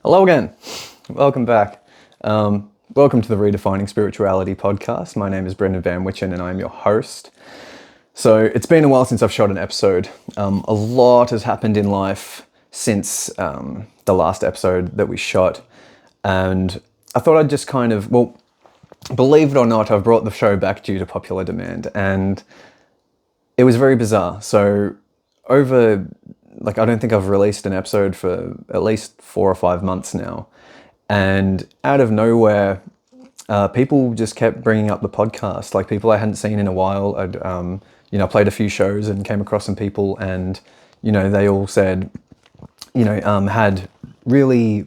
Hello again. Welcome back. Welcome to the Redefining Spirituality Podcast. My name is Brendan Van Witchen and I'm your host. So it's been a while since I've shot an episode. A lot has happened in life since the last episode that we shot. And I thought I'd just believe it or not, I've brought the show back due to popular demand. And it was very bizarre. So I don't think I've released an episode for at least 4 or 5 months now. And out of nowhere, people just kept bringing up the podcast, like people I hadn't seen in a while. I'd played a few shows and came across some people and, they all said, had really,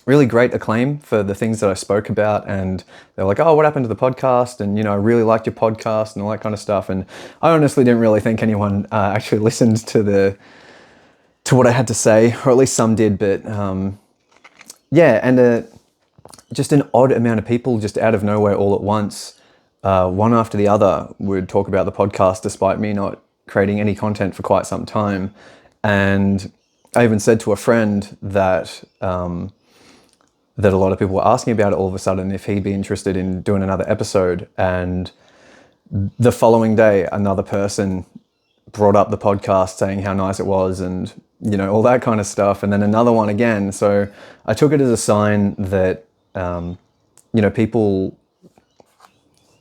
really great acclaim for the things that I spoke about. And they were like, oh, what happened to the podcast? And, I really liked your podcast and all that kind of stuff. And I honestly didn't really think anyone actually listened to what I had to say, or at least some did, but just an odd amount of people just out of nowhere all at once, one after the other would talk about the podcast despite me not creating any content for quite some time. And I even said to a friend that a lot of people were asking about it all of a sudden, if he'd be interested in doing another episode. And the following day, another person brought up the podcast saying how nice it was and all that kind of stuff, and then another one again. So I took it as a sign that people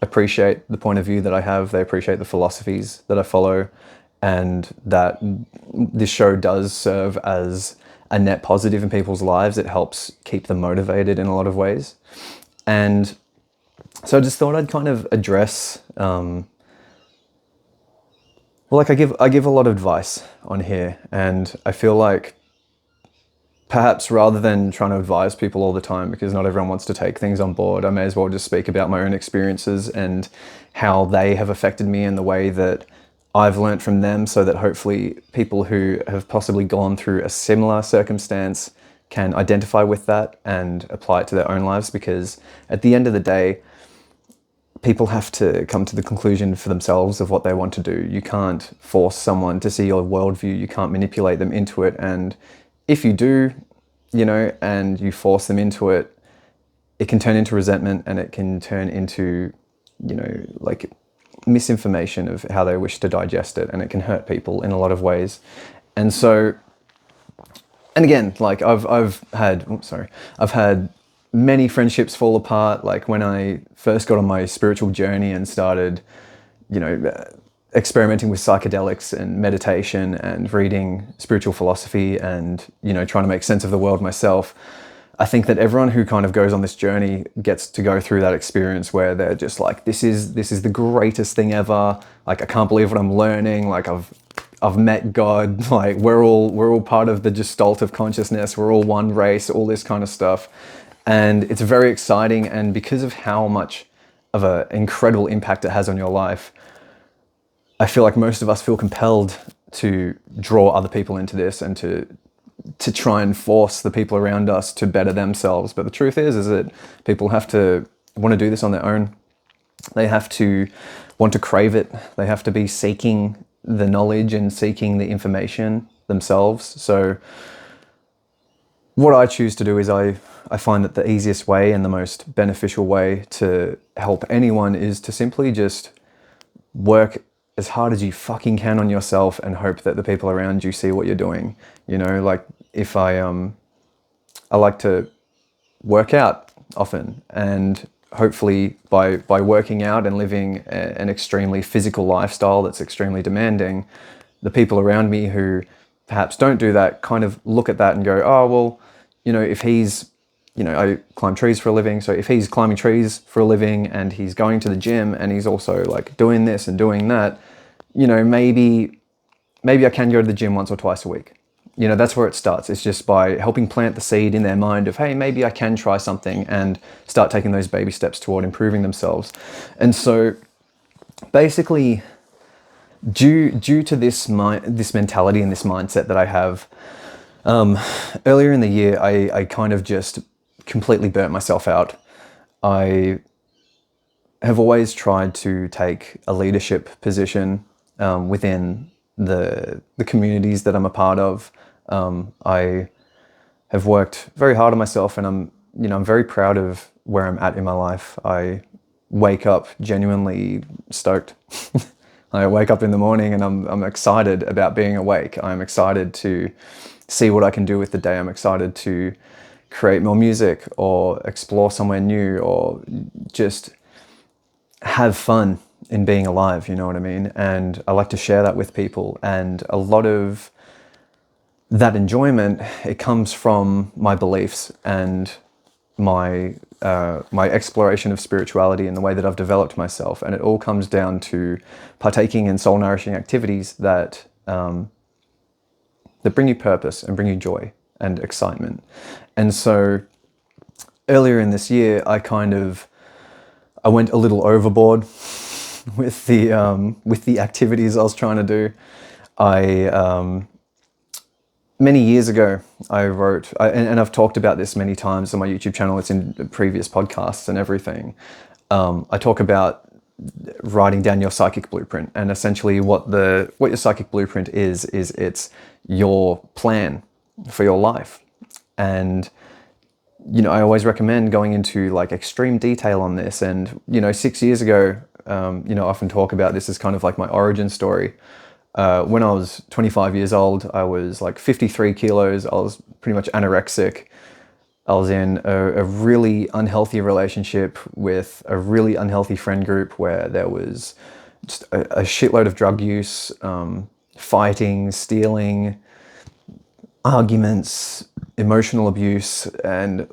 appreciate the point of view that I have, they appreciate the philosophies that I follow, and that this show does serve as a net positive in people's lives. It helps keep them motivated in a lot of ways. And so I just thought I'd kind of address I give a lot of advice on here, and I feel like perhaps rather than trying to advise people all the time, because not everyone wants to take things on board, I may as well just speak about my own experiences and how they have affected me in the way that I've learnt from them, so that hopefully people who have possibly gone through a similar circumstance can identify with that and apply it to their own lives. Because at the end of the day, people have to come to the conclusion for themselves of what they want to do. You can't force someone to see your worldview. You can't manipulate them into it. And if you do, and you force them into it, it can turn into resentment, and it can turn into, misinformation of how they wish to digest it. And it can hurt people in a lot of ways. And so, and again, I've had many friendships fall apart. Like when I first got on my spiritual journey and started, experimenting with psychedelics and meditation and reading spiritual philosophy and, trying to make sense of the world myself. I think that everyone who kind of goes on this journey gets to go through that experience where they're just like, this is the greatest thing ever. Like, I can't believe what I'm learning. Like I've met God. Like we're all part of the gestalt of consciousness. We're all one race, all this kind of stuff. And it's very exciting. And because of how much of an incredible impact it has on your life, I feel like most of us feel compelled to draw other people into this and to try and force the people around us to better themselves. But the truth is that people have to want to do this on their own. They have to want to crave it. They have to be seeking the knowledge and seeking the information themselves. So what I choose to do is I find that the easiest way and the most beneficial way to help anyone is to simply just work as hard as you fucking can on yourself and hope that the people around you see what you're doing. If I like to work out often, and hopefully by working out and living an extremely physical lifestyle that's extremely demanding, the people around me who perhaps don't do that kind of look at that and go, oh, well, if he's, I climb trees for a living. So if he's climbing trees for a living and he's going to the gym and he's also like doing this and doing that, maybe I can go to the gym once or twice a week. That's where it starts. It's just by helping plant the seed in their mind of, hey, maybe I can try something, and start taking those baby steps toward improving themselves. And so basically, due to this mentality and this mindset that I have, earlier in the year, I kind of just completely burnt myself out. I have always tried to take a leadership position within the communities that I'm a part of. I have worked very hard on myself, and I'm very proud of where I'm at in my life. I wake up genuinely stoked. I wake up in the morning and I'm excited about being awake. I'm excited to see what I can do with the day. I'm excited to create more music or explore somewhere new or just have fun in being alive, you know what I mean? And I like to share that with people. And a lot of that enjoyment, it comes from my beliefs and my exploration of spirituality and the way that I've developed myself. And it all comes down to partaking in soul-nourishing activities that that bring you purpose and bring you joy and excitement. And so earlier in this year, I went a little overboard with the activities I was trying to do. Many years ago, I wrote, and I've talked about this many times on my YouTube channel, it's in previous podcasts and everything. I talk about writing down your psychic blueprint, and essentially what your psychic blueprint is it's your plan for your life. And I always recommend going into like extreme detail on this. And 6 years ago, I often talk about this as kind of like my origin story. When I was 25 years old, I was like 53 kilos. I was pretty much anorexic. I was in a really unhealthy relationship with a really unhealthy friend group where there was just a shitload of drug use, fighting, stealing, arguments, emotional abuse, and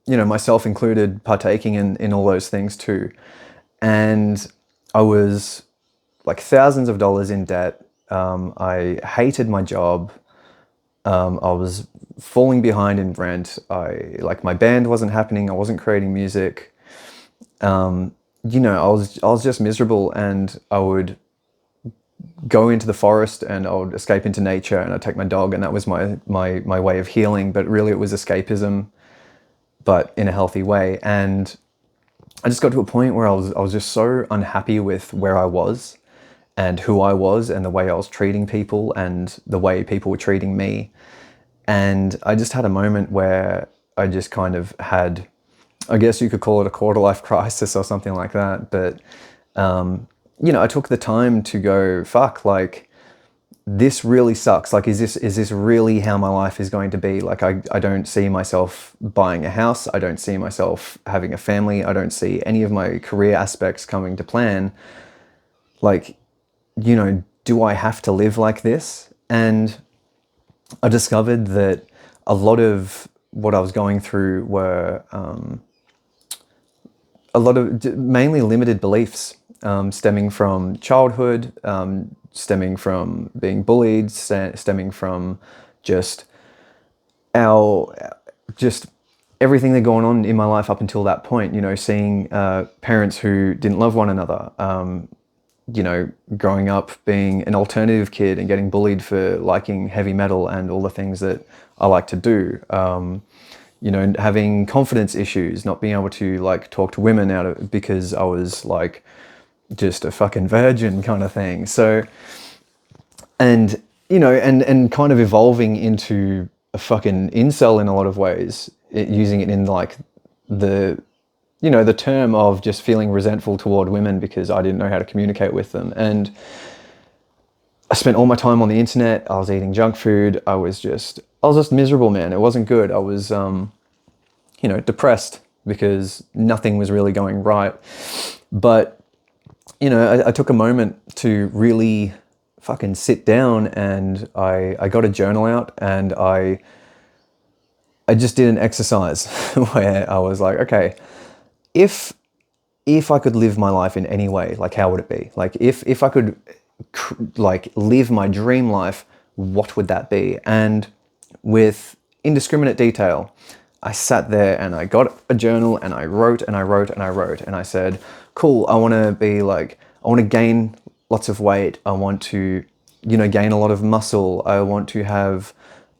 myself included, partaking in all those things too. And I was like thousands of dollars in debt. I hated my job. I was falling behind in rent. My band wasn't happening. I wasn't creating music. I was just miserable, and I would go into the forest and I would escape into nature, and I'd take my dog, and that was my way of healing. But really it was escapism, but in a healthy way. And I just got to a point where I was just so unhappy with where I was and who I was and the way I was treating people and the way people were treating me. And I just had a moment where I just kind of had, I guess you could call it a quarter-life crisis or something like that. But, I took the time to go, fuck, like, this really sucks. Like, is this really how my life is going to be? Like, I don't see myself buying a house. I don't see myself having a family. I don't see any of my career aspects coming to plan. Like, do I have to live like this? And I discovered that a lot of what I was going through were a lot of mainly limited beliefs, stemming from childhood, stemming from being bullied, stemming from just everything that going on in my life up until that point. Seeing parents who didn't love one another, growing up being an alternative kid and getting bullied for liking heavy metal and all the things that I like to do. Having confidence issues, not being able to like talk to women because I was like just a fucking virgin kind of thing. So, and kind of evolving into a fucking incel in a lot of ways, using it in like the term of just feeling resentful toward women because I didn't know how to communicate with them. And I spent all my time on the internet. I was eating junk food. I was just miserable, man. It wasn't good. I was, depressed because nothing was really going right. But, I took a moment to really fucking sit down, and I got a journal out, and I just did an exercise where I was like, okay, if I could live my life in any way, like, how would it be? Like, if I could live my dream life, what would that be? And with indiscriminate detail, I sat there and I got a journal and I wrote and I wrote and I wrote, and I said, cool, I want to gain lots of weight. I want to, gain a lot of muscle. I want to have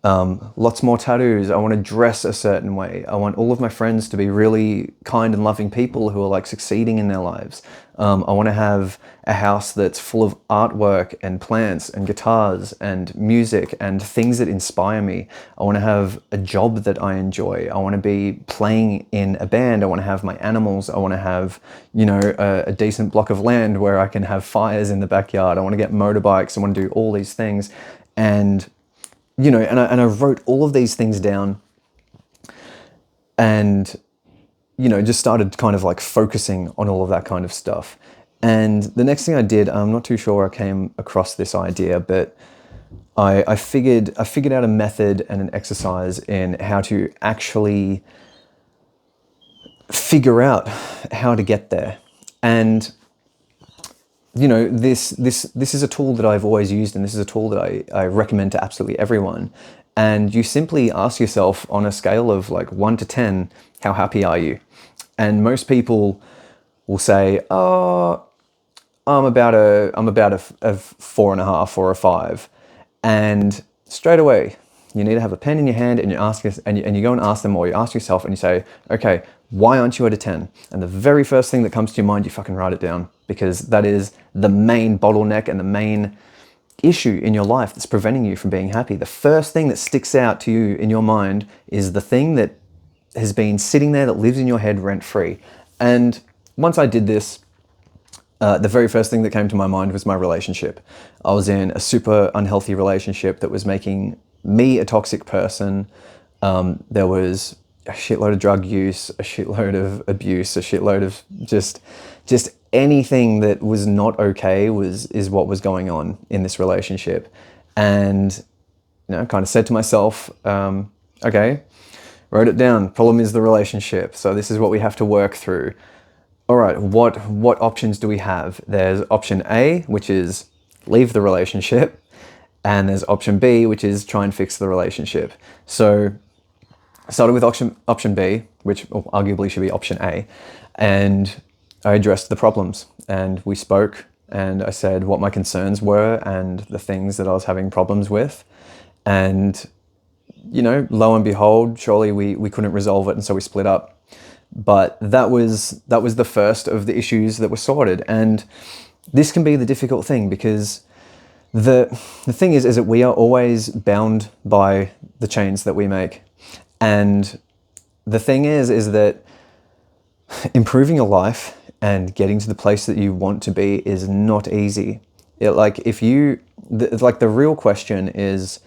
Lots more tattoos. I want to dress a certain way. I want all of my friends to be really kind and loving people who are like succeeding in their lives. I want to have a house that's full of artwork and plants and guitars and music and things that inspire me. I want to have a job that I enjoy. I want to be playing in a band. I want to have my animals. I want to have, a decent block of land where I can have fires in the backyard. I want to get motorbikes. I want to do all these things. And I wrote all of these things down and, just started kind of like focusing on all of that kind of stuff. And the next thing I did, I'm not too sure I came across this idea, but I figured out a method and an exercise in how to actually figure out how to get there. And this is a tool that I've always used, and this is a tool that I recommend to absolutely everyone. And you simply ask yourself on a scale of like 1 to 10, how happy are you? And most people will say, oh, I'm about a 4.5 or a 5. And straight away, you need to have a pen in your hand and you go and ask them, or you ask yourself and you say, okay, why aren't you at a 10? And the very first thing that comes to your mind, you fucking write it down, because that is the main bottleneck and the main issue in your life that's preventing you from being happy. The first thing that sticks out to you in your mind is the thing that has been sitting there, that lives in your head rent free. And once I did this, the very first thing that came to my mind was my relationship. I was in a super unhealthy relationship that was making me a toxic person. There was a shitload of drug use, a shitload of abuse, a shitload of just anything that was not okay is what was going on in this relationship. And kind of said to myself, okay, wrote it down. Problem is the relationship. So this is what we have to work through. All right, what options do we have? There's option A, which is leave the relationship, and there's option B, which is try and fix the relationship. So I started with option B, which arguably should be option A, and I addressed the problems, and we spoke, and I said what my concerns were and the things that I was having problems with, and lo and behold, surely we couldn't resolve it, and so we split up. But that was the first of the issues that were sorted. And this can be the difficult thing, because the thing is that we are always bound by the chains that we make. And the thing is that improving your life and getting to the place that you want to be is not easy. The real question is,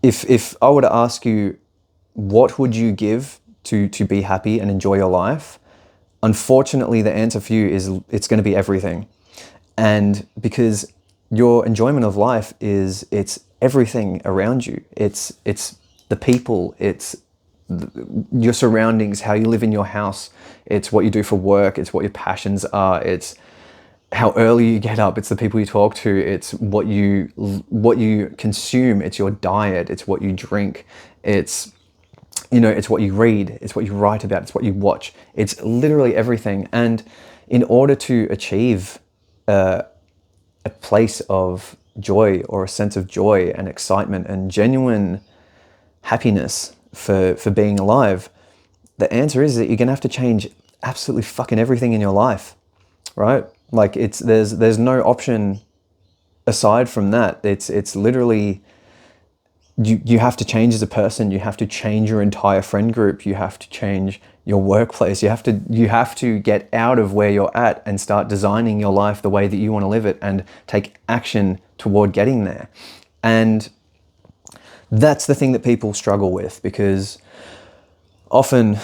if I were to ask you, what would you give to be happy and enjoy your life? Unfortunately, the answer for you is it's going to be everything. And because your enjoyment of life it's everything around you. It's the people, it's your surroundings, how you live in your house, it's what you do for work, it's what your passions are, it's how early you get up, it's the people you talk to, it's what you consume, it's your diet, it's what you drink, it's what you read, it's what you write about, it's what you watch. It's literally everything. And in order to achieve a place of joy, or a sense of joy and excitement and genuine happiness for being alive, the answer is that you're going to have to change absolutely fucking everything in your life, right? Like there's no option aside from that. It's literally, you have to change as a person. You have to change your entire friend group. You have to change your workplace. You have to get out of where you're at and start designing your life the way that you want to live it, and take action toward getting there. And that's the thing that people struggle with, because often,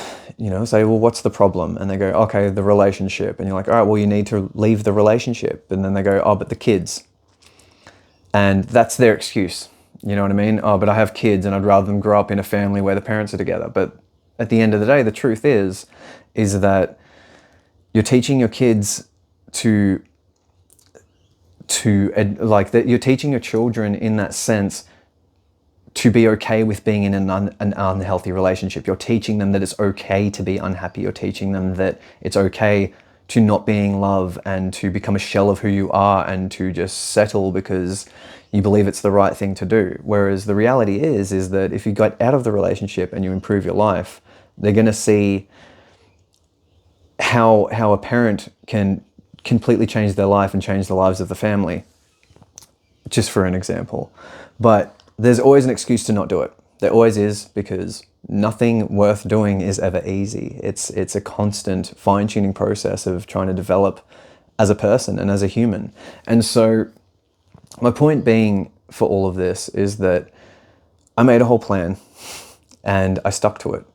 say, well, what's the problem? And they go, okay, the relationship. And you're like, all right, well, you need to leave the relationship. And then they go, oh, but the kids. And that's their excuse. You know what I mean? Oh, but I have kids and I'd rather them grow up in a family where the parents are together. But at the end of the day, the truth is that you're teaching your kids you're teaching your children in that sense to be okay with being in an unhealthy relationship. You're teaching them that it's okay to be unhappy. You're teaching them that it's okay to not being love and to become a shell of who you are and to just settle because you believe it's the right thing to do. Whereas the reality is that if you got out of the relationship and you improve your life, they're going to see how a parent can completely change their life and change the lives of the family, just for an example. But there's always an excuse to not do it. There always is, because nothing worth doing is ever easy. It's a constant fine-tuning process of trying to develop as a person and as a human. And so my point being for all of this is that I made a whole plan and I stuck to it.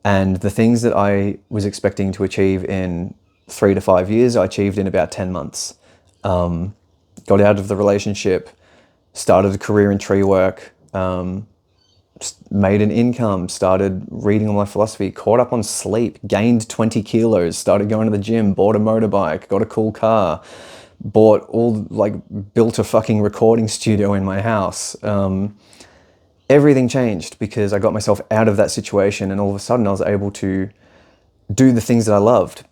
And the things that I was expecting to achieve in 3 to 5 years, I achieved in about 10 months. Got out of the relationship, started a career in tree work, made an income, started reading all my philosophy, caught up on sleep, gained 20 kilos, started going to the gym, bought a motorbike, got a cool car, built a fucking recording studio in my house. Everything changed because I got myself out of that situation, and all of a sudden I was able to do the things that I loved.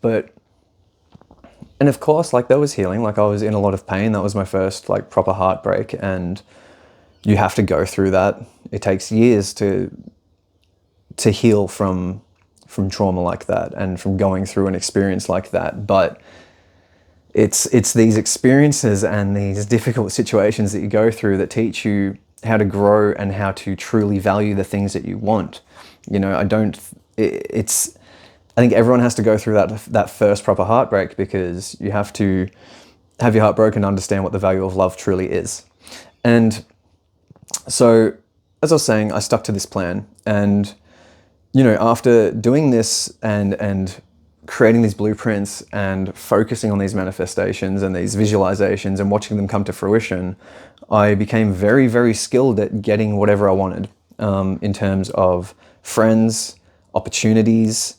And of course, there was healing. I was in a lot of pain. That was my first proper heartbreak, and you have to go through that. It takes years to heal from trauma like that and from going through an experience like that. But it's these experiences and these difficult situations that you go through that teach you how to grow and how to truly value the things that you want. I think everyone has to go through that first proper heartbreak, because you have to have your heart broken to understand what the value of love truly is. And so, as I was saying, I stuck to this plan, and after doing this and creating these blueprints and focusing on these manifestations and these visualizations and watching them come to fruition, I became very, very skilled at getting whatever I wanted, in terms of friends, opportunities,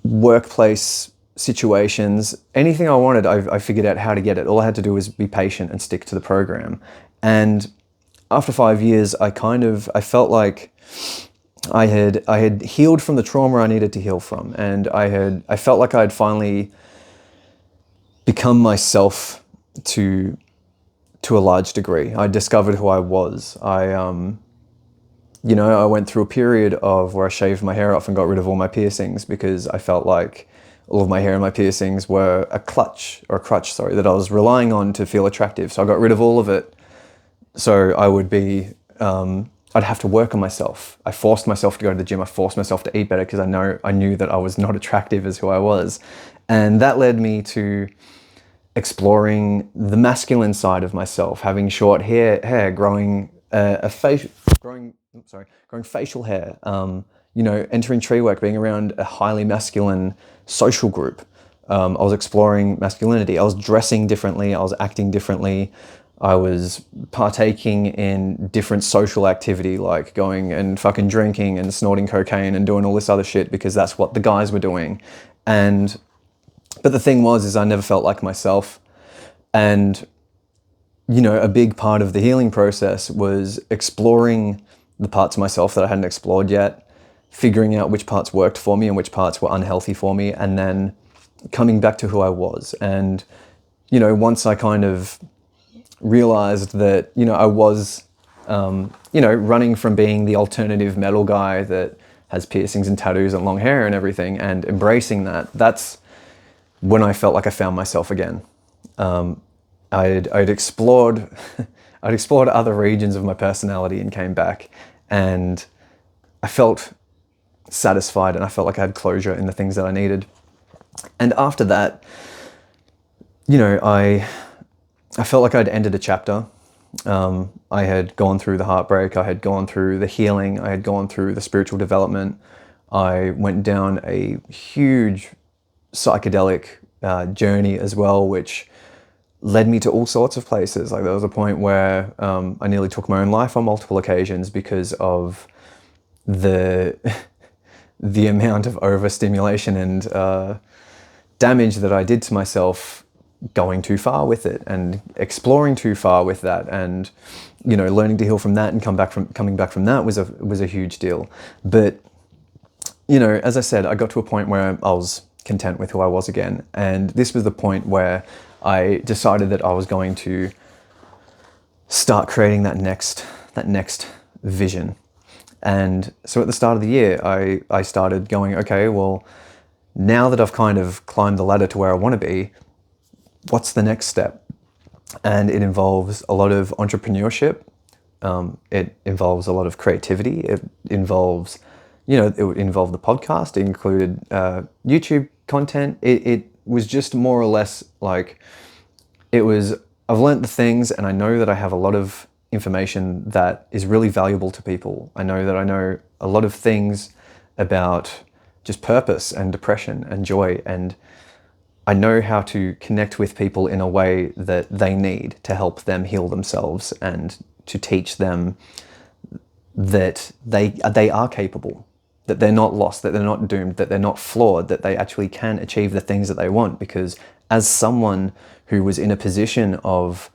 workplace situations, anything I wanted, I figured out how to get it. All I had to do was be patient and stick to the program. And after 5 years, I felt like I had healed from the trauma I needed to heal from, and I felt like I had finally become myself to a large degree. I discovered who I was. I went through a period of where I shaved my hair off and got rid of all my piercings, because I felt like all of my hair and my piercings were a crutch that I was relying on to feel attractive. So I got rid of all of it. So I would be, I'd have to work on myself. I forced myself to go to the gym. I forced myself to eat better because I knew that I was not attractive as who I was. And that led me to exploring the masculine side of myself, having short hair, growing facial hair, entering tree work, being around a highly masculine social group. I was exploring masculinity. I was dressing differently. I was acting differently. I was partaking in different social activity, like going and fucking drinking and snorting cocaine and doing all this other shit because that's what the guys were doing. But the thing is I never felt like myself. And, a big part of the healing process was exploring the parts of myself that I hadn't explored yet, figuring out which parts worked for me and which parts were unhealthy for me, and then coming back to who I was. And, once I kind of realized that, I was, running from being the alternative metal guy that has piercings and tattoos and long hair and everything, and embracing that's when I felt like I found myself again. I'd explored other regions of my personality and came back, and I felt satisfied and I felt like I had closure in the things that I needed. And after that, I felt like I'd ended a chapter. I had gone through the heartbreak, I had gone through the healing, I had gone through the spiritual development. I went down a huge psychedelic journey as well, which led me to all sorts of places. There was a point where I nearly took my own life on multiple occasions because of the amount of overstimulation and damage that I did to myself, going too far with it and exploring too far with that, and learning to heal from that and coming back from that was a huge deal. But as I said, I got to a point where I was content with who I was again. And this was the point where I decided that I was going to start creating that next vision. And so at the start of the year, I started going, okay, well, now that I've kind of climbed the ladder to where I want to be, what's the next step? And it involves a lot of entrepreneurship. It involves a lot of creativity. It involves, it would involve the podcast. It included YouTube content. It was just more or less like, I've learned the things, and I know that I have a lot of information that is really valuable to people. I know that I know a lot of things about just purpose and depression and joy, and I know how to connect with people in a way that they need to help them heal themselves, and to teach them that they are capable, that they're not lost, that they're not doomed, that they're not flawed, that they actually can achieve the things that they want. Because as someone who was in a position of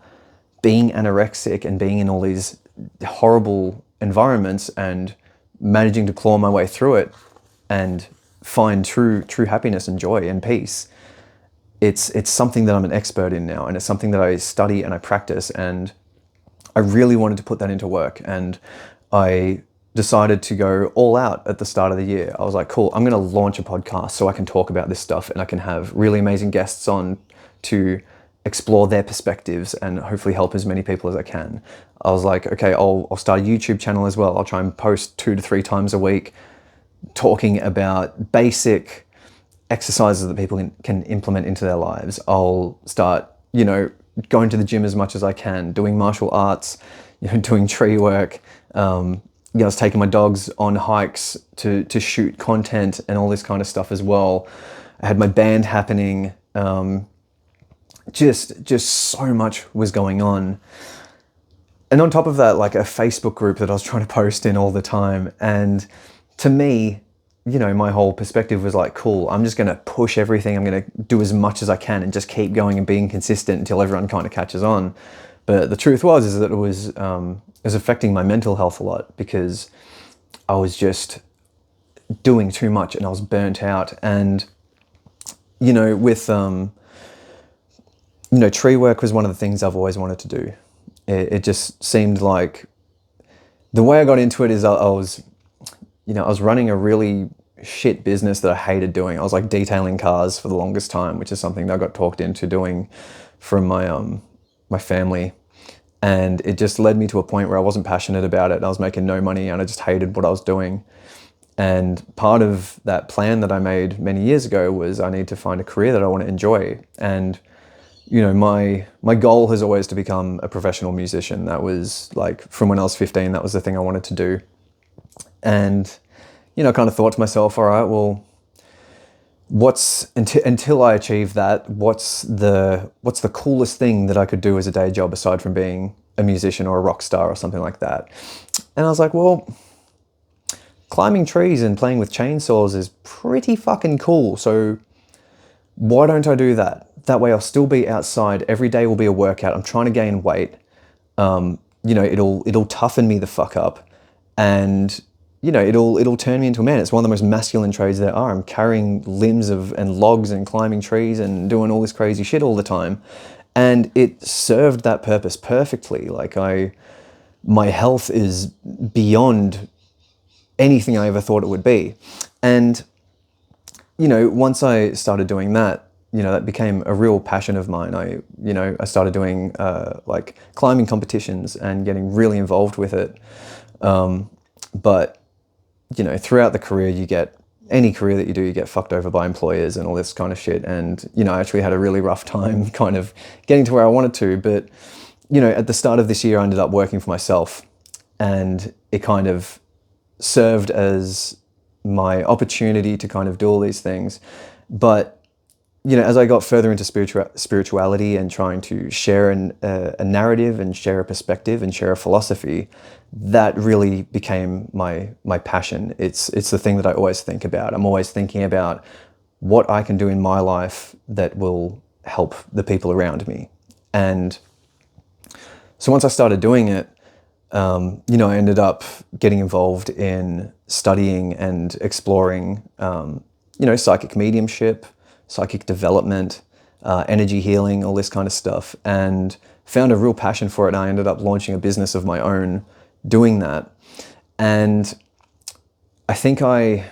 being anorexic and being in all these horrible environments and managing to claw my way through it and find true happiness and joy and peace, it's something that I'm an expert in now, and it's something that I study and I practice, and I really wanted to put that into work. And I decided to go all out at the start of the year. I was like, cool, I'm going to launch a podcast so I can talk about this stuff, and I can have really amazing guests on to explore their perspectives and hopefully help as many people as I can. I was like, okay, I'll start a YouTube channel as well. I'll try and post 2 to 3 times a week talking about basic exercises that people can implement into their lives. I'll start, going to the gym as much as I can, doing martial arts, doing tree work. I was taking my dogs on hikes to shoot content and all this kind of stuff as well. I had my band happening. Just so much was going on. And on top of that, like a Facebook group that I was trying to post in all the time. And to me, my whole perspective was like, cool, I'm just going to push everything. I'm going to do as much as I can and just keep going and being consistent until everyone kind of catches on. But the truth is that it was affecting my mental health a lot, because I was just doing too much and I was burnt out. And, with, tree work was one of the things I've always wanted to do. It just seemed like the way I got into it is I was running a really shit business that I hated doing. I was like detailing cars for the longest time, which is something that I got talked into doing from my family. And it just led me to a point where I wasn't passionate about it. I was making no money and I just hated what I was doing. And part of that plan that I made many years ago was I need to find a career that I want to enjoy. And my goal has always to become a professional musician. That was like from when I was 15, that was the thing I wanted to do. And, I kind of thought to myself, all right, well, until I achieve that, what's the coolest thing that I could do as a day job aside from being a musician or a rock star or something like that? And I was like, well, climbing trees and playing with chainsaws is pretty fucking cool. So why don't I do that? That way I'll still be outside. Every day will be a workout. I'm trying to gain weight. It'll toughen me the fuck up. And it'll turn me into a man. It's one of the most masculine trades there are. I'm carrying limbs and logs and climbing trees and doing all this crazy shit all the time. And it served that purpose perfectly. Like my health is beyond anything I ever thought it would be. And, once I started doing that, that became a real passion of mine. I started doing like climbing competitions and getting really involved with it. But throughout the career, any career that you do, you get fucked over by employers and all this kind of shit. And, I actually had a really rough time kind of getting to where I wanted to. But, at the start of this year, I ended up working for myself, and it kind of served as my opportunity to kind of do all these things. But, as I got further into spirituality and trying to share a narrative and share a perspective and share a philosophy, that really became my passion. It's the thing that I always think about. I'm always thinking about what I can do in my life that will help the people around me. And so once I started doing it, I ended up getting involved in studying and exploring, psychic mediumship, psychic development, energy healing, all this kind of stuff, and found a real passion for it. And I ended up launching a business of my own doing that. And I think I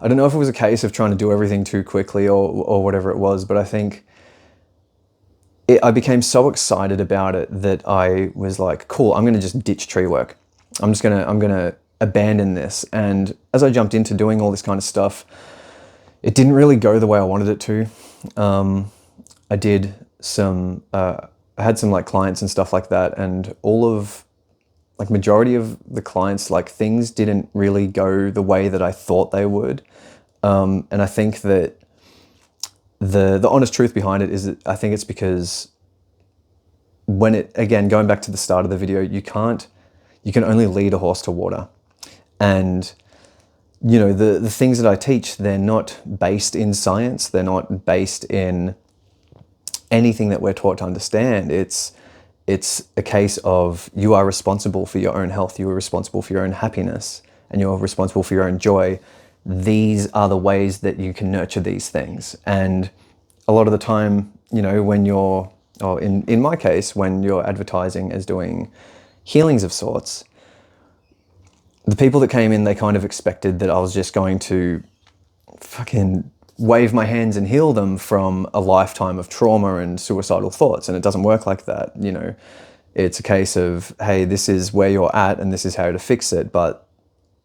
don't know if it was a case of trying to do everything too quickly or whatever it was, but I think I became so excited about it that I was like, cool, I'm going to just ditch tree work. I'm going to abandon this. And as I jumped into doing all this kind of stuff, it didn't really go the way I wanted it to. I did some, I had some like clients and stuff like that, and majority of the clients, like things didn't really go the way that I thought they would. And I think that the honest truth behind it is that I think it's because again, going back to the start of the video, you can only lead a horse to water. And the things that I teach, they're not based in science. They're not based in anything that we're taught to understand. It's a case of you are responsible for your own health. You are responsible for your own happiness, and you're responsible for your own joy. These are the ways that you can nurture these things. And a lot of the time, when in my case, when you're advertising as doing healings of sorts, the people that came in, they kind of expected that I was just going to fucking wave my hands and heal them from a lifetime of trauma and suicidal thoughts. And it doesn't work like that. It's a case of, hey, this is where you're at and this is how to fix it. But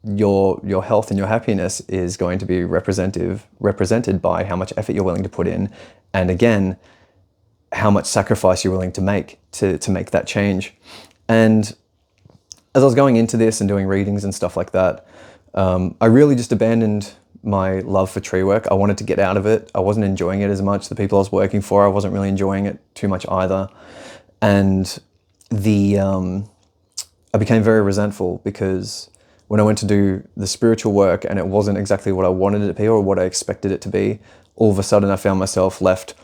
your health and your happiness is going to be represented by how much effort you're willing to put in. And again, how much sacrifice you're willing to make to make that change. And as I was going into this and doing readings and stuff like that, I really just abandoned my love for tree work. I wanted to get out of it. I wasn't enjoying it as much. The people I was working for, I wasn't really enjoying it too much either. And I became very resentful because when I went to do the spiritual work and it wasn't exactly what I wanted it to be or what I expected it to be, all of a sudden I found myself left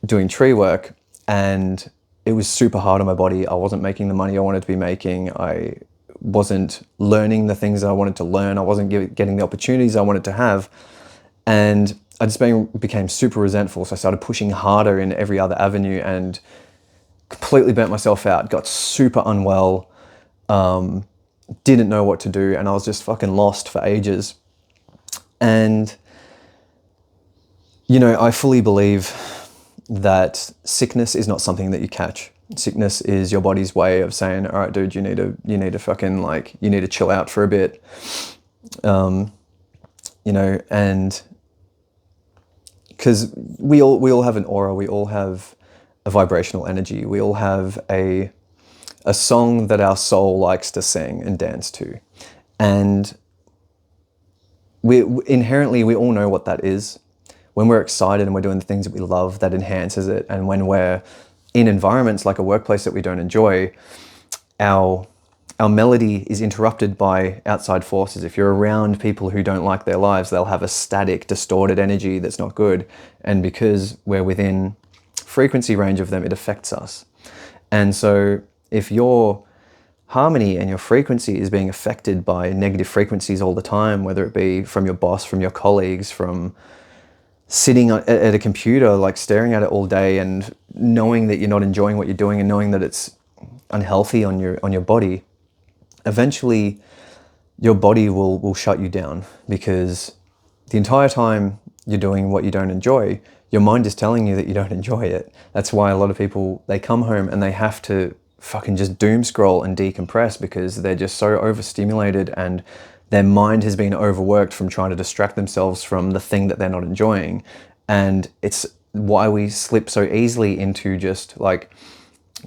doing tree work, and it was super hard on my body. I wasn't making the money I wanted to be making. I wasn't learning the things that I wanted to learn. I wasn't getting the opportunities I wanted to have. And I just became super resentful. So I started pushing harder in every other avenue and completely burnt myself out, got super unwell, didn't know what to do. And I was just fucking lost for ages. And, I fully believe that sickness is not something that you catch. Sickness is your body's way of saying, all right, dude, you need to chill out for a bit. And because we all have an aura, we all have a vibrational energy. We all have a song that our soul likes to sing and dance to. And we all know what that is. When we're excited and we're doing the things that we love, that enhances it. And when we're in environments like a workplace that we don't enjoy, our melody is interrupted by outside forces. If you're around people who don't like their lives, they'll have a static, distorted energy that's not good. And because we're within frequency range of them, it affects us. And so if your harmony and your frequency is being affected by negative frequencies all the time, whether it be from your boss, from your colleagues, from sitting at a computer, like staring at it all day and knowing that you're not enjoying what you're doing and knowing that it's unhealthy on your body, eventually your body will shut you down, because the entire time you're doing what you don't enjoy, your mind is telling you that you don't enjoy it. That's why a lot of people, they come home and they have to fucking just doom scroll and decompress because they're just so overstimulated and their mind has been overworked from trying to distract themselves from the thing that they're not enjoying. And it's why we slip so easily into just like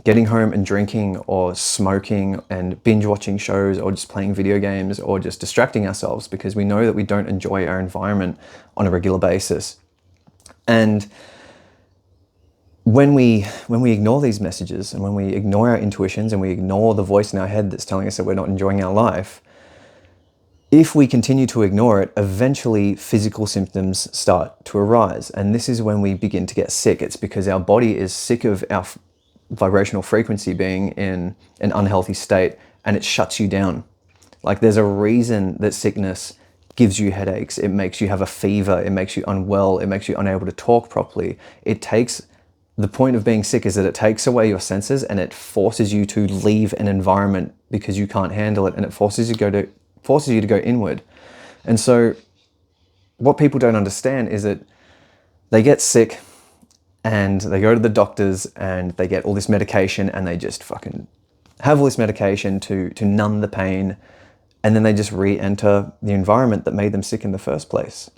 getting home and drinking or smoking and binge watching shows or just playing video games or just distracting ourselves, because we know that we don't enjoy our environment on a regular basis. And when we ignore these messages and when we ignore our intuitions and we ignore the voice in our head that's telling us that we're not enjoying our life, if we continue to ignore it, eventually physical symptoms start to arise. And this is when we begin to get sick. It's because our body is sick of our vibrational frequency being in an unhealthy state, and it shuts you down. Like, there's a reason that sickness gives you headaches, it makes you have a fever, it makes you unwell, it makes you unable to talk properly. The point of being sick is that it takes away your senses and it forces you to leave an environment because you can't handle it, and it forces you to go inward. And so what people don't understand is that they get sick and they go to the doctors and they get all this medication and they just fucking have all this medication to numb the pain, and then they just re-enter the environment that made them sick in the first place.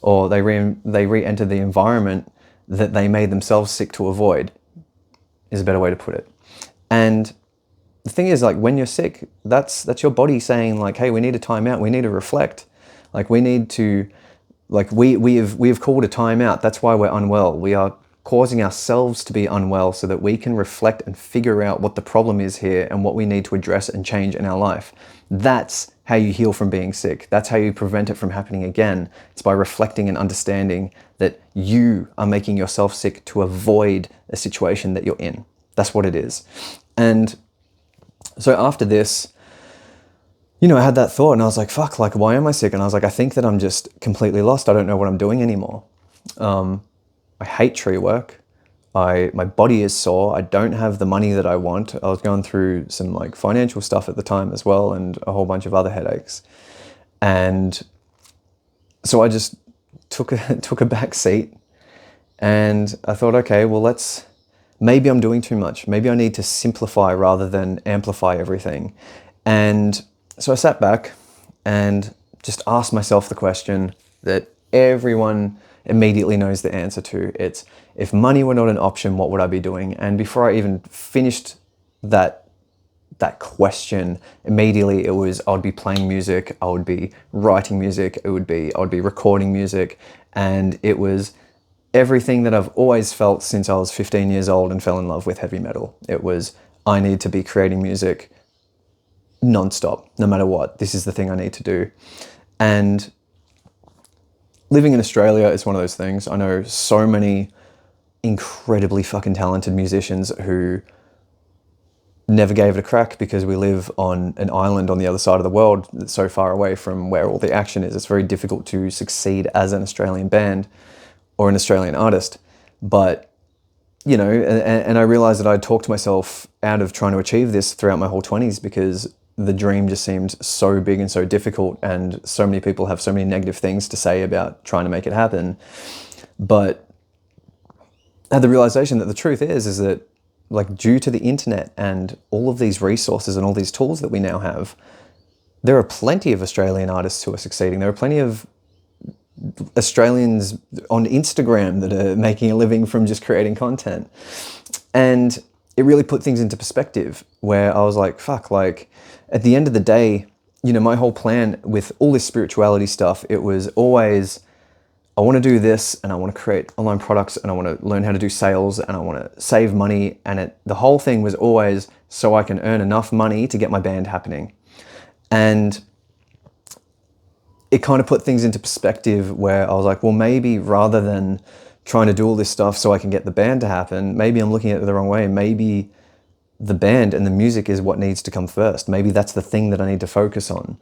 Or they re-enter the environment that they made themselves sick to avoid, is a better way to put it. And the thing is, like, when you're sick, that's your body saying, like, hey, we need a timeout, we need to reflect. Like, we need to, like, we have called a timeout. That's why we're unwell. We are causing ourselves to be unwell so that we can reflect and figure out what the problem is here and what we need to address and change in our life. That's how you heal from being sick. That's how you prevent it from happening again. It's by reflecting and understanding that you are making yourself sick to avoid a situation that you're in. That's what it is. And so after this, I had that thought and I was like, fuck, like, why am I sick? And I was like, I think that I'm just completely lost. I don't know what I'm doing anymore. I hate tree work. My body is sore. I don't have the money that I want. I was going through some like financial stuff at the time as well, and a whole bunch of other headaches. And so I just took a back seat, and I thought, okay, well, maybe I'm doing too much. Maybe I need to simplify rather than amplify everything. And so I sat back and just asked myself the question that everyone immediately knows the answer to. It's, if money were not an option, what would I be doing? And before I even finished that question, immediately it was, I would be playing music, I would be writing music, I would be recording music. And it was everything that I've always felt since I was 15 years old and fell in love with heavy metal. It was, I need to be creating music non-stop, no matter what. This is the thing I need to do. And living in Australia is one of those things. I know so many incredibly fucking talented musicians who never gave it a crack because we live on an island on the other side of the world that's so far away from where all the action is. It's very difficult to succeed as an Australian band or an Australian artist. But, and I realized that I'd talked myself out of trying to achieve this throughout my whole 20s because the dream just seemed so big and so difficult, and so many people have so many negative things to say about trying to make it happen. But I had the realization that the truth is that, like, due to the internet and all of these resources and all these tools that we now have, there are plenty of Australian artists who are succeeding. There are plenty of Australians on Instagram that are making a living from just creating content. And it really put things into perspective where I was like, fuck, like, at the end of the day, my whole plan with all this spirituality stuff, it was always, I want to do this and I want to create online products and I want to learn how to do sales and I want to save money. And the whole thing was always so I can earn enough money to get my band happening. And it kind of put things into perspective where I was like, well, maybe rather than trying to do all this stuff so I can get the band to happen, maybe I'm looking at it the wrong way. Maybe the band and the music is what needs to come first. Maybe that's the thing that I need to focus on.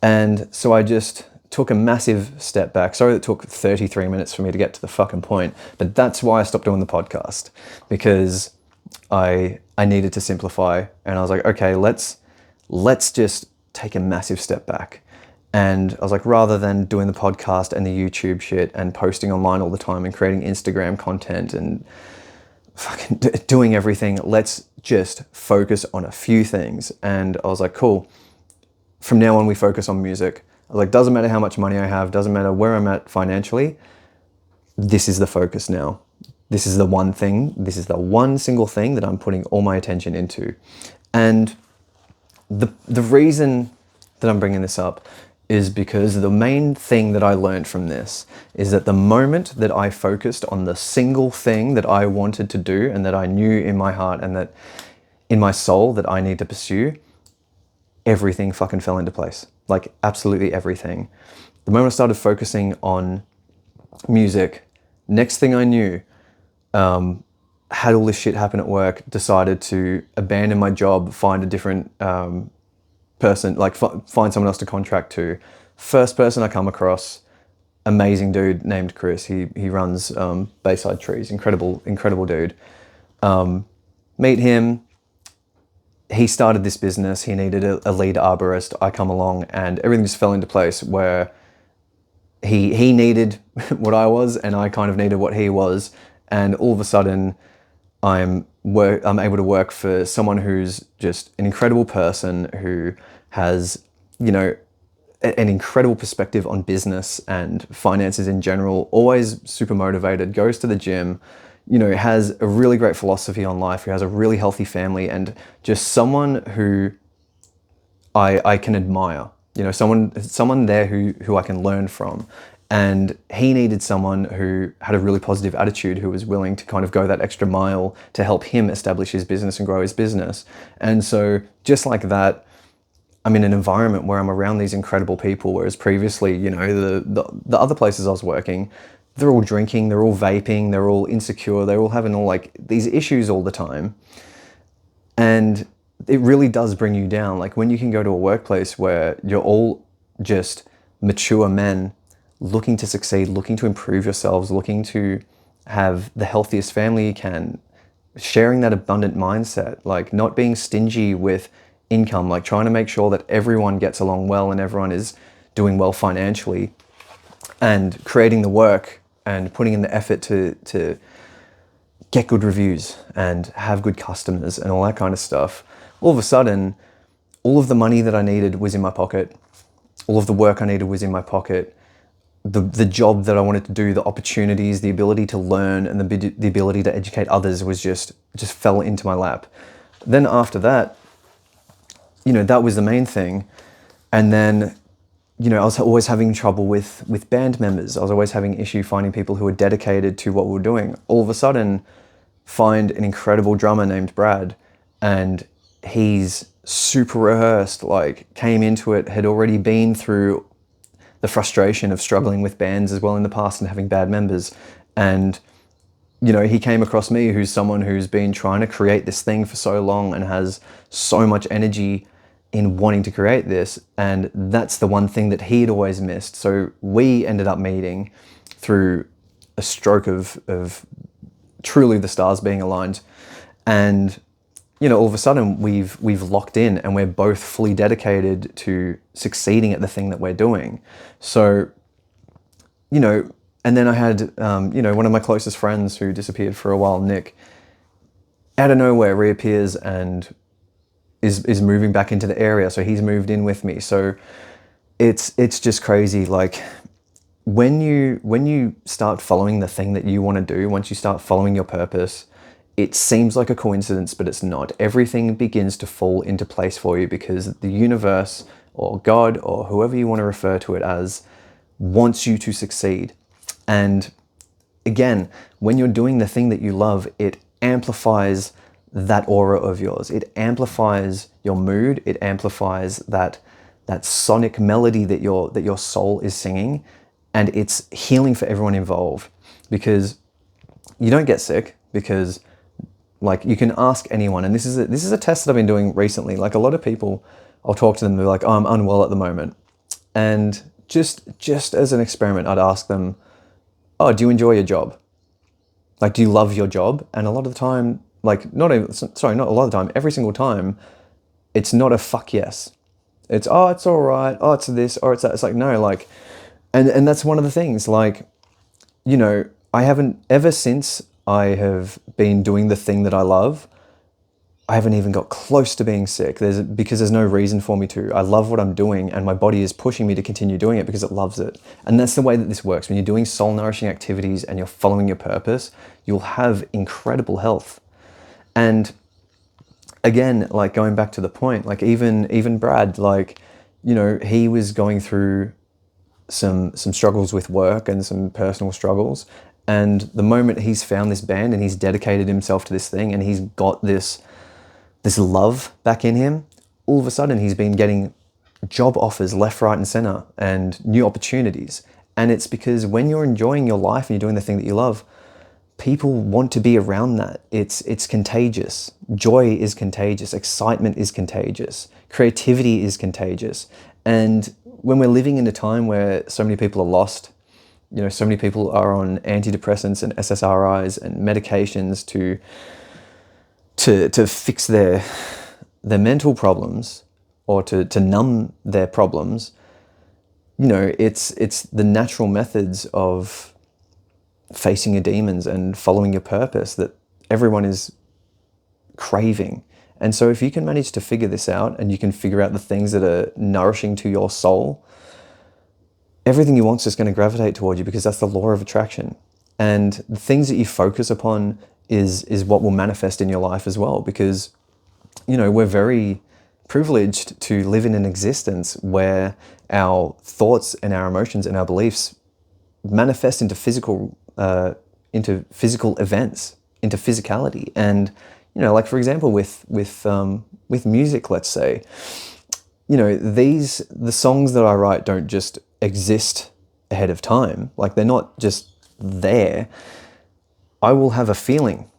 And so I just took a massive step back. Sorry, it took 33 minutes for me to get to the fucking point, but that's why I stopped doing the podcast, because I needed to simplify. And I was like, okay, let's just take a massive step back. And I was like, rather than doing the podcast and the YouTube shit and posting online all the time and creating Instagram content and fucking doing everything, let's just focus on a few things. And I was like, cool, from now on we focus on music. I was like, doesn't matter how much money I have, doesn't matter where I'm at financially, this is the focus now. This is the one thing, this is the one single thing that I'm putting all my attention into. And the reason that I'm bringing this up is because the main thing that I learned from this is that the moment that I focused on the single thing that I wanted to do and that I knew in my heart and that in my soul that I need to pursue, everything fucking fell into place. Like, absolutely everything. The moment I started focusing on music, next thing I knew, had all this shit happen at work, decided to abandon my job, find a different person, like find someone else to contract to, First person I come across, amazing dude named Chris. He runs Bayside Trees, incredible dude. Meet him. He started this business. He needed a lead arborist. I come along and everything just fell into place where he needed what I was and I kind of needed what he was. And all of a sudden I'm able to work for someone who's just an incredible person who has, an incredible perspective on business and finances in general, always super motivated, goes to the gym, has a really great philosophy on life, who has a really healthy family, and just someone who I can admire, someone there who I can learn from. And he needed someone who had a really positive attitude, who was willing to kind of go that extra mile to help him establish his business and grow his business. And so just like that, I'm in an environment where I'm around these incredible people, whereas previously, the other places I was working, they're all drinking, they're all vaping, they're all insecure, they're all having all like these issues all the time. And it really does bring you down. Like when you can go to a workplace where you're all just mature men looking to succeed, looking to improve yourselves, looking to have the healthiest family you can, sharing that abundant mindset, like not being stingy with income, like trying to make sure that everyone gets along well and everyone is doing well financially, and creating the work and putting in the effort to get good reviews and have good customers and all that kind of stuff. All of a sudden, all of the money that I needed was in my pocket. All of the work I needed was in my pocket. The job that I wanted to do, the opportunities, the ability to learn, and the ability to educate others was just fell into my lap. Then after that, that was the main thing. And then, I was always having trouble with band members. I was always having issue finding people who were dedicated to what we were doing. All of a sudden, find an incredible drummer named Brad, and he's super rehearsed, like came into it, had already been through the frustration of struggling with bands as well in the past and having bad members. And, he came across me, who's someone who's been trying to create this thing for so long and has so much energy in wanting to create this. And that's the one thing that he'd always missed. So we ended up meeting through a stroke of truly the stars being aligned. And, all of a sudden we've locked in and we're both fully dedicated to succeeding at the thing that we're doing. So, and then I had, one of my closest friends who disappeared for a while, Nick, out of nowhere reappears and is moving back into the area. So he's moved in with me. So it's just crazy. Like when you start following the thing that you want to do, once you start following your purpose, it seems like a coincidence, but it's not. Everything begins to fall into place for you because the universe or God or whoever you want to refer to it as wants you to succeed. And again, when you're doing the thing that you love, it amplifies that aura of yours. It amplifies your mood. It amplifies that sonic melody that your soul is singing, and it's healing for everyone involved. Because you don't get sick, because like you can ask anyone, and this is a test that I've been doing recently. Like a lot of people, I'll talk to them, they're like, "Oh, I'm unwell at the moment," and just as an experiment, I'd ask them, "Oh, do you enjoy your job? Like, do you love your job?" And a lot of the time, like not a lot of the time, every single time, it's not a fuck yes. It's, oh, it's all right. Oh, it's this or it's that. It's like, no, like, and that's one of the things, like, I haven't, ever since I have been doing the thing that I love, I haven't even got close to being sick. Because there's no reason for me to. I love what I'm doing and my body is pushing me to continue doing it because it loves it. And that's the way that this works. When you're doing soul nourishing activities and you're following your purpose, you'll have incredible health. And again, like going back to the point, like even Brad, like, he was going through some struggles with work and some personal struggles. And the moment he's found this band and he's dedicated himself to this thing and he's got this love back in him, all of a sudden he's been getting job offers left, right, and center and new opportunities. And it's because when you're enjoying your life and you're doing the thing that you love, people want to be around that. It's contagious. Joy is contagious. Excitement is contagious. Creativity is contagious. And when we're living in a time where so many people are lost, so many people are on antidepressants and SSRIs and medications to fix their mental problems, or to numb their problems, it's the natural methods of facing your demons and following your purpose that everyone is craving. And so if you can manage to figure this out, and you can figure out the things that are nourishing to your soul, everything you want is just going to gravitate toward you, because that's the law of attraction. And the things that you focus upon is what will manifest in your life as well, because, we're very privileged to live in an existence where our thoughts and our emotions and our beliefs manifest into physical events, into physicality. And like, for example, with music, let's say, the songs that I write don't just exist ahead of time. Like, they're not just there. I will have a feeling,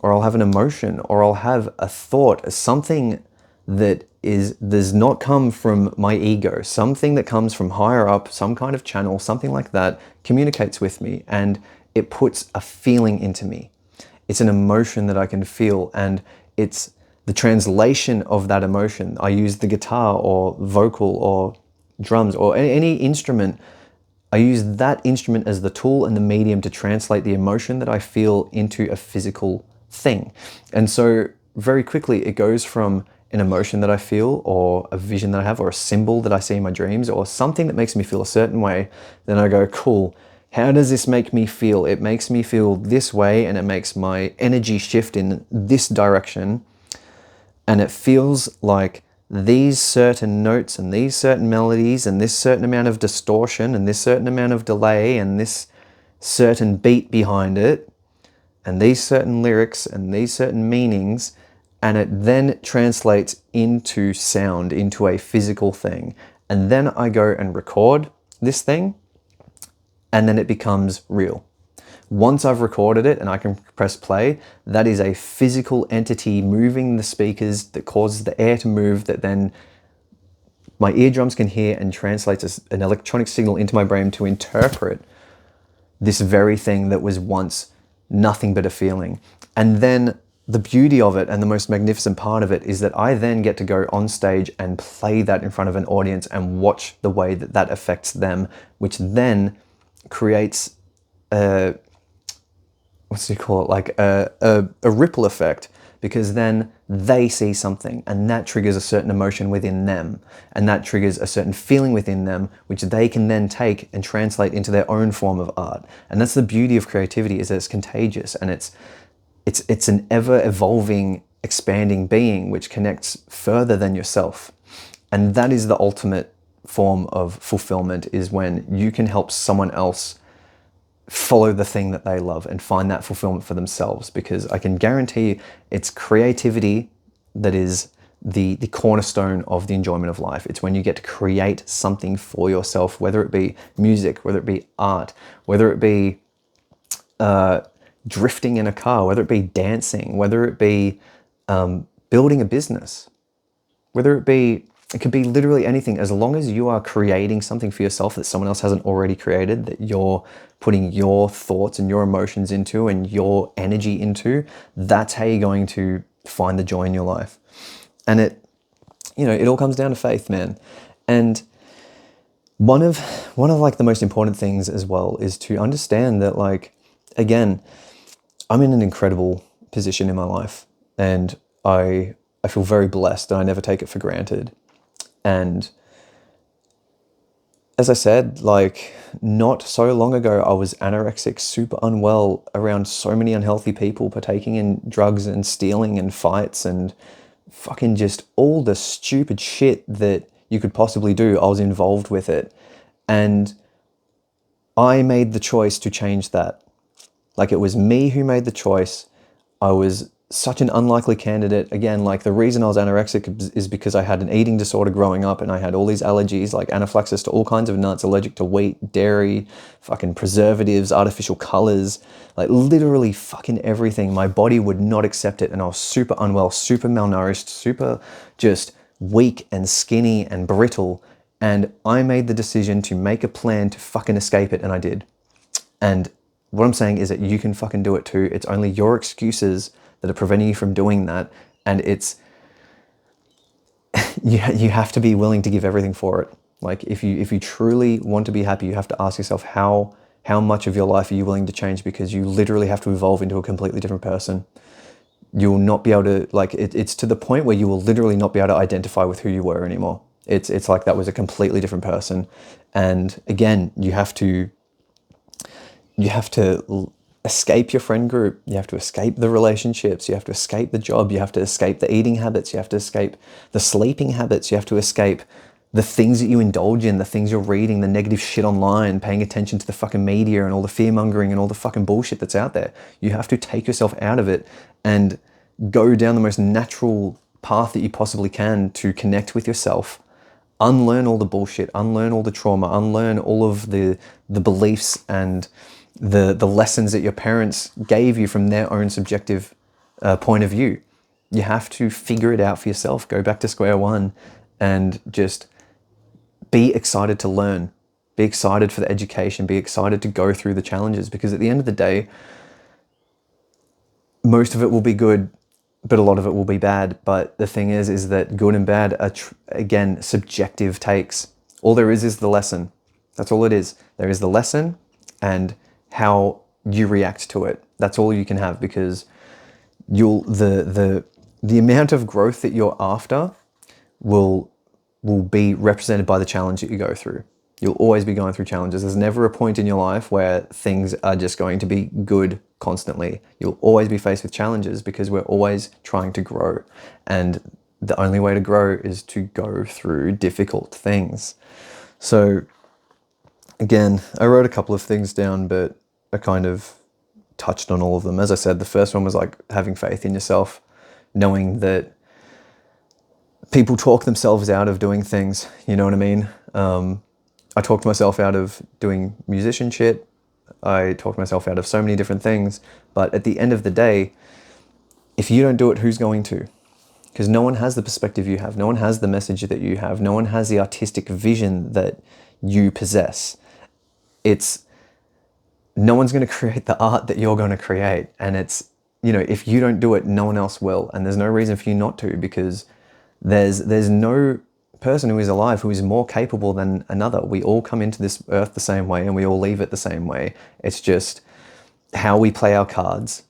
or I'll have an emotion, or I'll have a thought, something that does not come from my ego, something that comes from higher up, some kind of channel, something like that communicates with me, and it puts a feeling into me. It's an emotion that I can feel, and it's the translation of that emotion. I use the guitar or vocal or drums or any instrument. I use that instrument as the tool and the medium to translate the emotion that I feel into a physical thing. And so very quickly it goes from an emotion that I feel, or a vision that I have, or a symbol that I see in my dreams, or something that makes me feel a certain way. Then I go, cool, how does this make me feel? It makes me feel this way, and it makes my energy shift in this direction. And it feels like these certain notes and these certain melodies and this certain amount of distortion and this certain amount of delay and this certain beat behind it and these certain lyrics and these certain meanings, and it then translates into sound, into a physical thing. And then I go and record this thing, and then it becomes real. Once I've recorded it and I can press play, that is a physical entity moving the speakers that causes the air to move, that then my eardrums can hear and translates an electronic signal into my brain to interpret this very thing that was once nothing but a feeling. And then the beauty of it, and the most magnificent part of it, is that I then get to go on stage and play that in front of an audience and watch the way that that affects them, which then creates a ripple effect, because then they see something and that triggers a certain emotion within them, and that triggers a certain feeling within them, which they can then take and translate into their own form of art. And that's the beauty of creativity, is that it's contagious, and it's an ever evolving, expanding being which connects further than yourself. And that is the ultimate form of fulfillment, is when you can help someone else follow the thing that they love and find that fulfillment for themselves. Because I can guarantee you, it's creativity that is the cornerstone of the enjoyment of life. It's when you get to create something for yourself, whether it be music, whether it be art, whether it be drifting in a car, whether it be dancing, whether it be building a business, it could be literally anything. As long as you are creating something for yourself that someone else hasn't already created, that you're putting your thoughts and your emotions into and your energy into, that's how you're going to find the joy in your life. And it all comes down to faith, man. And one of like the most important things as well is to understand that, like, again, I'm in an incredible position in my life, and I feel very blessed, and I never take it for granted. And as I said, like, not so long ago, I was anorexic, super unwell, around so many unhealthy people, partaking in drugs and stealing and fights and fucking just all the stupid shit that you could possibly do. I was involved with it. And I made the choice to change that. Like, it was me who made the choice. I was such an unlikely candidate. Again, like, the reason I was anorexic is because I had an eating disorder growing up, and I had all these allergies, like anaphylaxis to all kinds of nuts, allergic to wheat, dairy, fucking preservatives, artificial colors, like literally fucking everything. My body would not accept it, and I was super unwell, super malnourished, super just weak and skinny and brittle. And I made the decision to make a plan to fucking escape it, and I did. And what I'm saying is that you can fucking do it too. It's only your excuses that are preventing you from doing that. And it's, you have to be willing to give everything for it. Like if you truly want to be happy, you have to ask yourself how much of your life are you willing to change, because you literally have to evolve into a completely different person. You will not be able to, like, it's to the point where you will literally not be able to identify with who you were anymore. It's like that was a completely different person. And again, you have to escape your friend group. You have to escape the relationships. You have to escape the job. You have to escape the eating habits. You have to escape the sleeping habits. You have to escape the things that you indulge in, the things you're reading, the negative shit online, paying attention to the fucking media and all the fear mongering and all the fucking bullshit that's out there. You have to take yourself out of it and go down the most natural path that you possibly can to connect with yourself. Unlearn all the bullshit, unlearn all the trauma, unlearn all of the beliefs and the lessons that your parents gave you from their own subjective point of view. You have to figure it out for yourself. Go back to square one and just be excited to learn. Be excited for the education. Be excited to go through the challenges, because at the end of the day, most of it will be good, but a lot of it will be bad. But the thing is that good and bad are, again, subjective takes. All there is the lesson. That's all it is. There is the lesson and how you react to it. That's all you can have, because the amount of growth that you're after will be represented by the challenge that you go through. You'll always be going through challenges. There's never a point in your life where things are just going to be good constantly. You'll always be faced with challenges, because we're always trying to grow. And the only way to grow is to go through difficult things. So again, I wrote a couple of things down, but I kind of touched on all of them. As I said, the first one was like having faith in yourself, knowing that people talk themselves out of doing things, you know what I mean? I talked myself out of doing musician shit. I talked myself out of so many different things. But at the end of the day, if you don't do it, who's going to? Because no one has the perspective you have. No one has the message that you have. No one has the artistic vision that you possess. No one's going to create the art that you're going to create. And it's, if you don't do it, no one else will. And there's no reason for you not to, because there's no person who is alive who is more capable than another. We all come into this earth the same way and we all leave it the same way. It's just how we play our cards.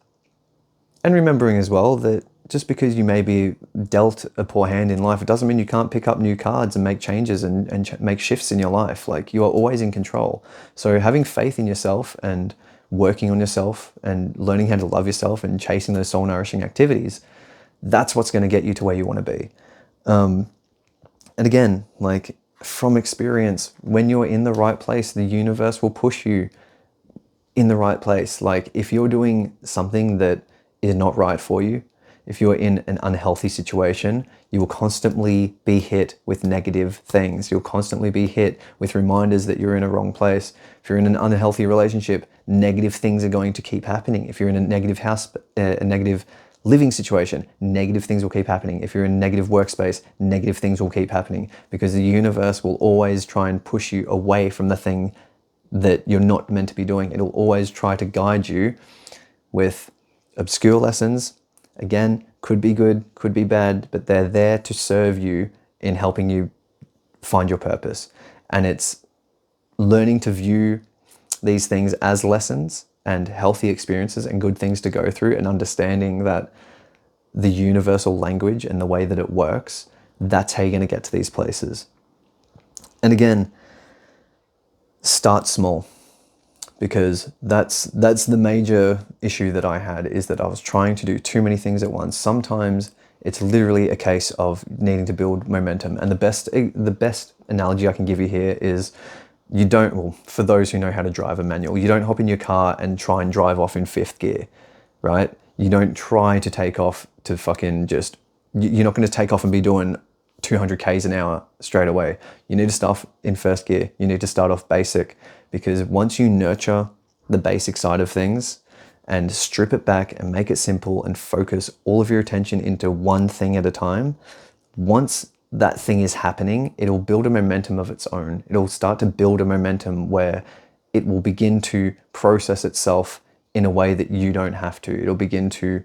And remembering as well that just because you may be dealt a poor hand in life, it doesn't mean you can't pick up new cards and make changes and make shifts in your life. Like, you are always in control. So having faith in yourself and working on yourself and learning how to love yourself and chasing those soul nourishing activities, that's what's going to get you to where you want to be. And again, like, from experience, when you're in the right place, the universe will push you in the right place. Like, if you're doing something that is not right for you, if you're in an unhealthy situation, you will constantly be hit with negative things. You'll constantly be hit with reminders that you're in a wrong place. If you're in an unhealthy relationship, negative things are going to keep happening. If you're in a negative a negative living situation, negative things will keep happening. If you're in a negative workspace, negative things will keep happening, because the universe will always try and push you away from the thing that you're not meant to be doing. It'll always try to guide you with obscure lessons. Again, could be good, could be bad, but they're there to serve you in helping you find your purpose. And it's learning to view these things as lessons and healthy experiences and good things to go through, and understanding that the universal language and the way that it works, that's how you're going to get to these places. And again, start small, because that's the major issue that I had, is that I was trying to do too many things at once. Sometimes it's literally a case of needing to build momentum. And the best analogy I can give you here is, for those who know how to drive a manual, you don't hop in your car and try and drive off in fifth gear, right? You don't try to take off to you're not going to take off and be doing 200 Ks an hour straight away. You need to start in first gear. You need to start off basic, because once you nurture the basic side of things and strip it back and make it simple and focus all of your attention into one thing at a time, once that thing is happening, it'll build a momentum of its own. It'll start to build a momentum where it will begin to process itself in a way that you don't have to. It'll begin to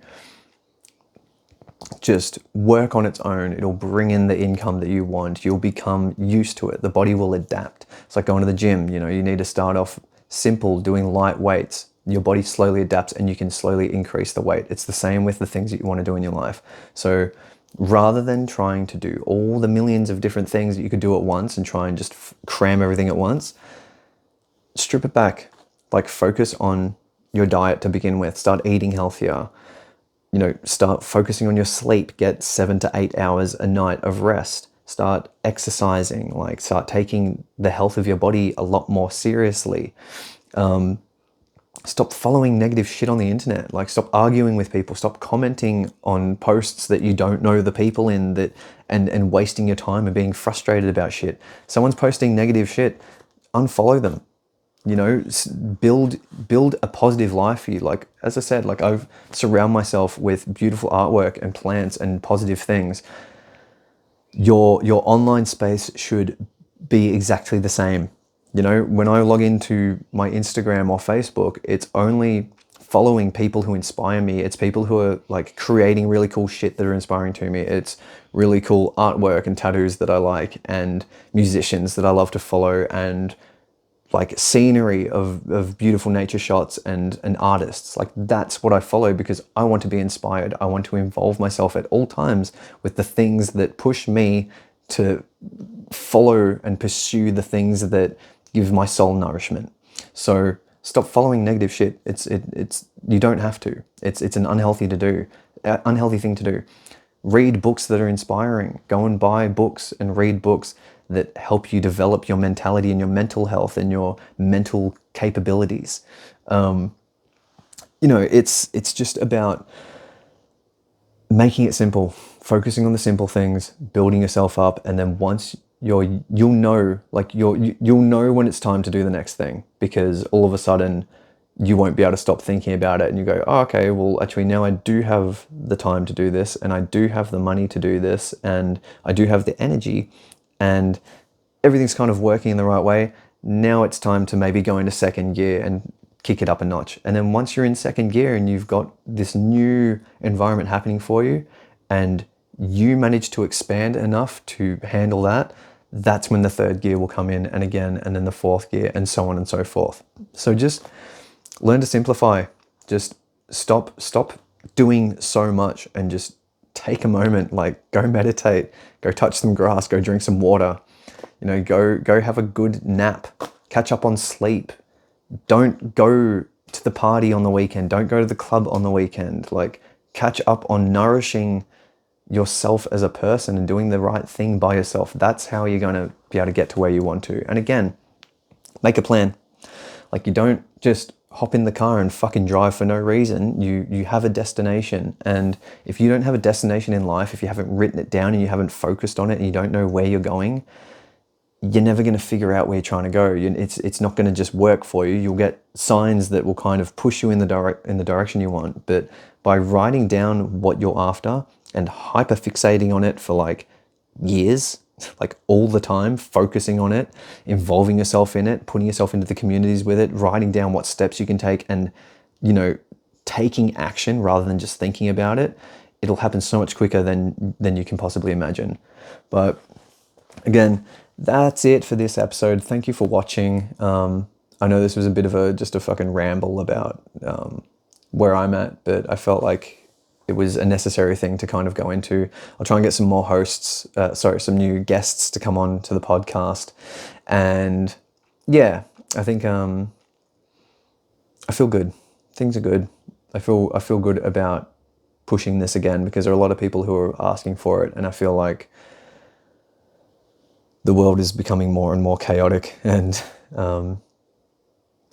just work on its own. It'll bring in the income that you want. You'll become used to it. The body will adapt. It's like going to the gym. You know, you need to start off simple, doing light weights. Your body slowly adapts and you can slowly increase the weight. It's the same with the things that you want to do in your life. So rather than trying to do all the millions of different things that you could do at once and try and just cram everything at once, strip it back. Like, focus on your diet to begin with. Start eating healthier. You know, start focusing on your sleep. Get 7 to 8 hours a night of rest. Start exercising. Like, start taking the health of your body a lot more seriously. Stop following negative shit on the internet. Like, stop arguing with people. Stop commenting on posts that you don't know the people in, that and wasting your time and being frustrated about shit. Someone's posting negative shit, unfollow them. You know, build a positive life for you. Like, as I said, like, I've surround myself with beautiful artwork and plants and positive things. Your online space should be exactly the same. You know, when I log into my Instagram or Facebook, it's only following people who inspire me. It's people who are like creating really cool shit that are inspiring to me. It's really cool artwork and tattoos that I like, and musicians that I love to follow, and like scenery of beautiful nature shots and artists. Like, that's what I follow because I want to be inspired. I want to involve myself at all times with the things that push me to follow and pursue the things that give my soul nourishment. So stop following negative shit. It's you don't have to. It's an unhealthy thing to do. Read books that are inspiring. Go and buy books and read books that help you develop your mentality and your mental health and your mental capabilities. You know, it's just about making it simple, focusing on the simple things, building yourself up, and then once you'll know when it's time to do the next thing, because all of a sudden you won't be able to stop thinking about it, and you go, oh, okay, well, actually now I do have the time to do this, and I do have the money to do this, and I do have the energy, and everything's kind of working in the right way. Now it's time to maybe go into second gear and kick it up a notch. And then once you're in second gear and you've got this new environment happening for you, and you manage to expand enough to handle that, that's when the third gear will come in, and again, and then the fourth gear, and so on and so forth. So just learn to simplify. Just stop doing so much and just take a moment. Like, go meditate, go touch some grass, go drink some water, you know, go have a good nap, catch up on sleep. Don't go to the party on the weekend. Don't go to the club on the weekend. Like, catch up on nourishing yourself as a person and doing the right thing by yourself. That's how you're going to be able to get to where you want to. And again, make a plan. Like, you don't just hop in the car and fucking drive for no reason. You have a destination. And if you don't have a destination in life, if you haven't written it down and you haven't focused on it and you don't know where you're going, you're never going to figure out where you're trying to go. It's not going to just work for you. You'll get signs that will kind of push you in the direction you want. But by writing down what you're after and hyper fixating on it for like years, like all the time, focusing on it, involving yourself in it, putting yourself into the communities with it, writing down what steps you can take, and, you know, taking action rather than just thinking about it, it'll happen so much quicker than you can possibly imagine. But again, that's it for this episode. Thank you for watching. I know this was a bit of just a fucking ramble about where I'm at, but I felt like it was a necessary thing to kind of go into. I'll try and get some more some new guests to come on to the podcast. And yeah, I think I feel good. Things are good. I feel good about pushing this again, because there are a lot of people who are asking for it, and I feel like the world is becoming more and more chaotic, and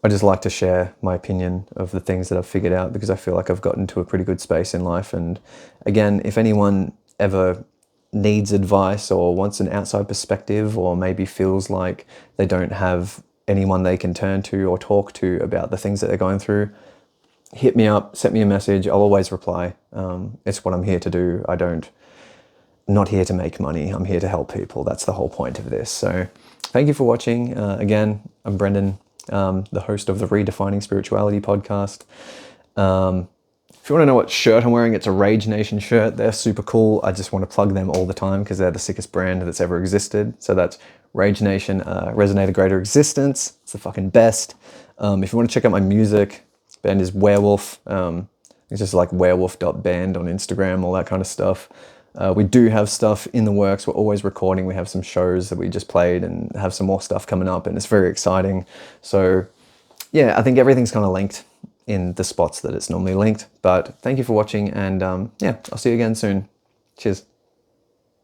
I just like to share my opinion of the things that I've figured out, because I feel like I've gotten to a pretty good space in life. And again, if anyone ever needs advice or wants an outside perspective, or maybe feels like they don't have anyone they can turn to or talk to about the things that they're going through, hit me up, send me a message. I'll always reply. It's what I'm here to do. not here to make money. I'm here to help people. That's the whole point of this. So thank you for watching. Again, I'm Brendan, the host of the Redefining Spirituality Podcast. If you want to know what shirt I'm wearing, it's a Rage Nation shirt. They're super cool. I just want to plug them all the time because they're the sickest brand that's ever existed. So that's Rage Nation, Resonator Greater Existence. It's the fucking best. If you want to check out my music, band is Werewolf. It's just like werewolf.band on Instagram, all that kind of stuff. We do have stuff in the works. We're always recording. We have some shows that we just played and have some more stuff coming up, and it's very exciting. So yeah, I think everything's kind of linked in the spots that it's normally linked. But thank you for watching, and yeah, I'll see you again soon. Cheers.